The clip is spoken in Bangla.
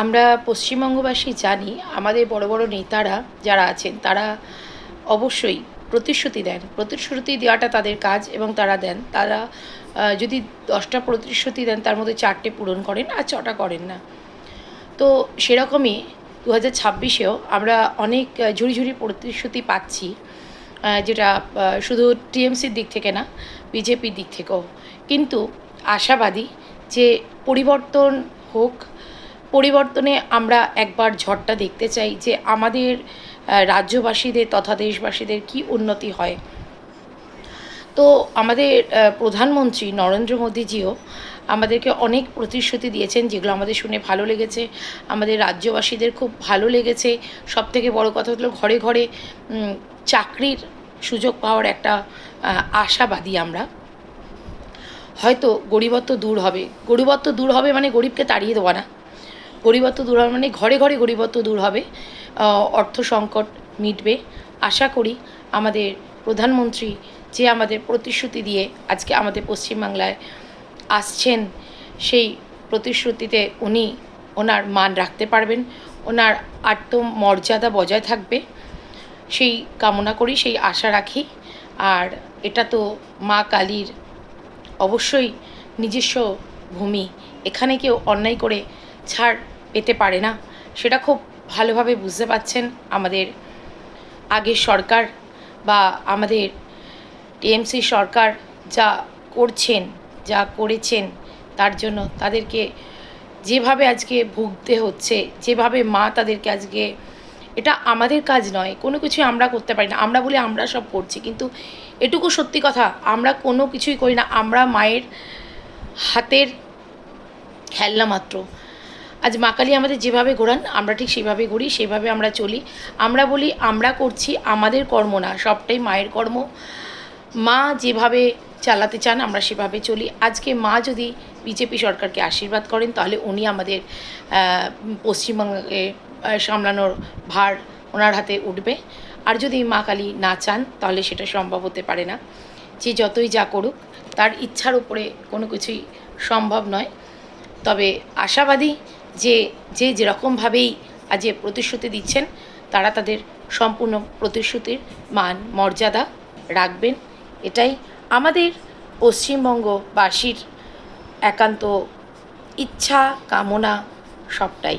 আমরা পশ্চিমবঙ্গবাসী জানি আমাদের বড় বড় নেতারা যারা আছেন তারা অবশ্যই প্রতিশ্রুতি দেন। প্রতিশ্রুতি দেওয়াটা তাদের কাজ এবং তারা দেন। তারা যদি 10টা প্রতিশ্রুতি দেন তার মধ্যে 4টে পূরণ করেন আর 6টা করেন না। তো সেরকমই 2026-এও আমরা অনেক ঝুড়ি ঝুড়ি প্রতিশ্রুতি পাচ্ছি, যেটা শুধু টিএমসির দিক থেকে না, বিজেপির দিক থেকেও। কিন্তু আশাবাদী যে পরিবর্তন হোক, পরিবর্তনে আমরা একবার ঝড়টা দেখতে চাই যে আমাদের রাজ্যবাসীদের তথা দেশবাসীদের কি উন্নতি হয়। তো আমাদের প্রধানমন্ত্রী নরেন্দ্র মোদীজিও আমাদেরকে অনেক প্রতিশ্রুতি দিয়েছেন, যেগুলো আমাদের শুনে ভালো লেগেছে, আমাদের রাজ্যবাসীদের খুব ভালো লেগেছে। সবথেকে বড় কথা হলো ঘরে ঘরে চাকরির সুযোগ পাওয়ার একটা আশাবাদী আমরা। হয়তো গরিবত্ব দূর হবে। গরিবত্ব দূর হবে মানে গরিবকে তাড়িয়ে দেওয়া না। গরিবত্ব দূর হবে মানে ঘরে ঘরে গরিবত্ব দূর হবে, অর্থ সংকট মিটবে। আশা করি আমাদের প্রধানমন্ত্রী যে আমাদের প্রতিশ্রুতি দিয়ে আজকে আমাদের পশ্চিমবাংলায় আসছেন, সেই প্রতিশ্রুতিতে উনি ওনার মান রাখতে পারবেন, ওনার আত্মমর্যাদা বজায় থাকবে, সেই কামনা করি, সেই আশা রাখি। আর এটা তো মা কালীর অবশ্যই নিজস্ব ভূমি, এখানে কেউ অন্যায় করে ছাড় পেতে পারে না। সেটা খুব ভালোভাবে বুঝতে পারছেন আমাদের আগের সরকার বা আমাদের টিএমসি সরকার যা করছেন, যা করেছেন, তার জন্য তাদেরকে যেভাবে আজকে ভুগতে হচ্ছে, যেভাবে মা তাদেরকে আজকে, এটা আমাদের কাজ নয়, কোনো কিছুই আমরা করতে পারি না। আমরা বলি আমরা সব করছি, কিন্তু এটুকু সত্যি কথা, আমরা কোনো কিছুই করি না। আমরা মায়ের হাতের খেলনা মাত্র। আজ মা কালী আমাদের যেভাবে ঘোরান আমরা ঠিক সেভাবে ঘুরি, সেভাবে আমরা চলি। আমরা বলি আমরা করছি, আমাদের কর্ম না, সবটাই মায়ের কর্ম। মা যেভাবে চালাতে চান আমরা সেভাবে চলি। আজকে মা যদি বিজেপি সরকারকে আশীর্বাদ করেন তাহলে উনি আমাদের পশ্চিমবঙ্গে সামলানোর ভার ওনার হাতে উঠবে। আর যদি মা কালী না চান তাহলে সেটা সম্ভব হতে পারে না। যে যতই যা করুক তার ইচ্ছার উপরে কোনো কিছুই সম্ভব নয়। তবে আশাবাদী যে যে যেরকমভাবেই আজ প্রতিশ্রুতি দিচ্ছেন তারা তাদের সম্পূর্ণ প্রতিশ্রুতির মান মর্যাদা রাখবেন, এটাই আমাদের পশ্চিমবঙ্গবাসীর একান্ত ইচ্ছা, কামনা, সবটাই।